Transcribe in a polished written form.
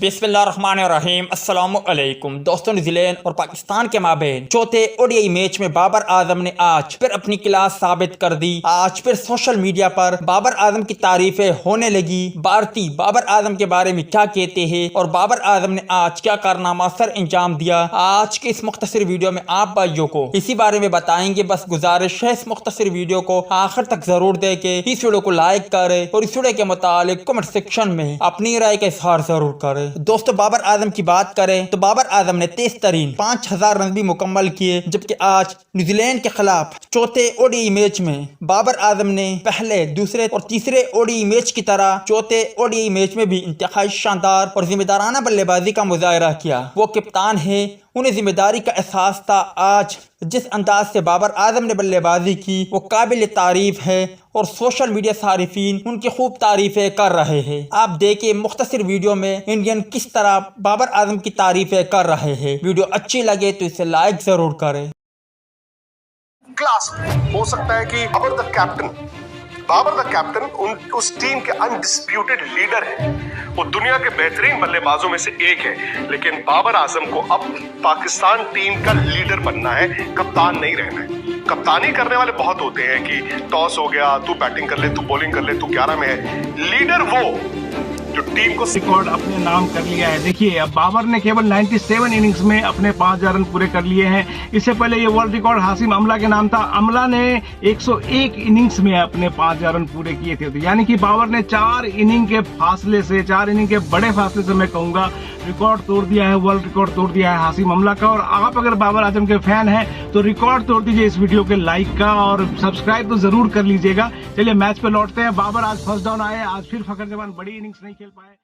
बिस्मिल्लाहिर्रहमानिर्रहीम अस्सलामुअलैकुम दोस्तों। न्यूजीलैंड और पाकिस्तान के माबेन चौथे ओडीआई मैच में बाबर आजम ने आज फिर अपनी क्लास साबित कर दी। आज फिर सोशल मीडिया पर बाबर आजम की तारीफें होने लगी। भारतीय बाबर आजम के बारे में क्या कहते हैं और बाबर आजम ने आज क्या कारनामा सर अंजाम दिया, आज के इस मुख्तसर वीडियो में आप भाइयों को इसी बारे में बताएंगे। बस गुजारिश है इस मुख्तसर वीडियो को आखिर तक जरूर देखें, इस वीडियो को लाइक करें और इस वीडियो के मुतालिक कमेंट सेक्शन में अपनी राय का इजहार जरूर करें। दोस्तों, बाबर आजम की बात करें तो बाबर आजम ने तेज तरीन 5000 रन भी मुकम्मल किए, जबकि आज न्यूजीलैंड के खिलाफ चौथे ओडीआई मैच में बाबर आजम ने पहले, दूसरे और तीसरे ओडीआई मैच की तरह चौथे ओडीआई मैच में भी इंतहाई शानदार और जिम्मेदाराना बल्लेबाजी का मुजाहरा किया। वो कप्तान है, उन्हें जिम्मेदारी का एहसास था। आज जिस अंदाज से बाबर आजम ने बल्लेबाजी की वो काबिल तारीफ है और सोशल मीडिया सारिफीन उनकी खूब तारीफें कर रहे हैं। आप देखिए मुख्तसर वीडियो में इंडियन किस तरह बाबर आजम की तारीफें कर रहे हैं। वीडियो अच्छी लगे तो इसे लाइक जरूर करें। क्लास हो सकता है कि बाबर द कैप्टन उस टीम के अनडिस्प्यूटेड लीडर हैं। वो दुनिया के बेहतरीन बल्लेबाजों में से एक है, लेकिन बाबर आजम को अब पाकिस्तान टीम का लीडर बनना है, कप्तान नहीं रहना है। कप्तानी करने वाले बहुत होते हैं कि टॉस हो गया, तू बैटिंग कर ले, तू बॉलिंग कर ले, तू 11 में है। लीडर वो जो टीम को रिकॉर्ड अपने नाम कर लिया है। देखिए, अब बाबर ने केवल 97 इनिंग्स में अपने 5000 रन पूरे कर लिए हैं। इससे पहले ये वर्ल्ड रिकॉर्ड हासिम अमला के नाम था। अमला ने 101 इनिंग्स में अपने 5000 रन पूरे किए थे। तो यानी कि बाबर ने 4 इनिंग के बड़े फासले से मैं कहूंगा रिकॉर्ड तोड़ दिया है, वर्ल्ड रिकॉर्ड तोड़ दिया है हासिम अमला का। और आप अगर बाबर आजम के फैन हैं तो रिकॉर्ड तोड़ दीजिए इस वीडियो के लाइक का और सब्सक्राइब तो जरूर कर लीजिएगा। चलिए मैच पे लौटते हैं। बाबर आज फर्स्ट डाउन आए, आज फिर फखर जमान बड़ी इनिंग्स नहीं खेल पाए।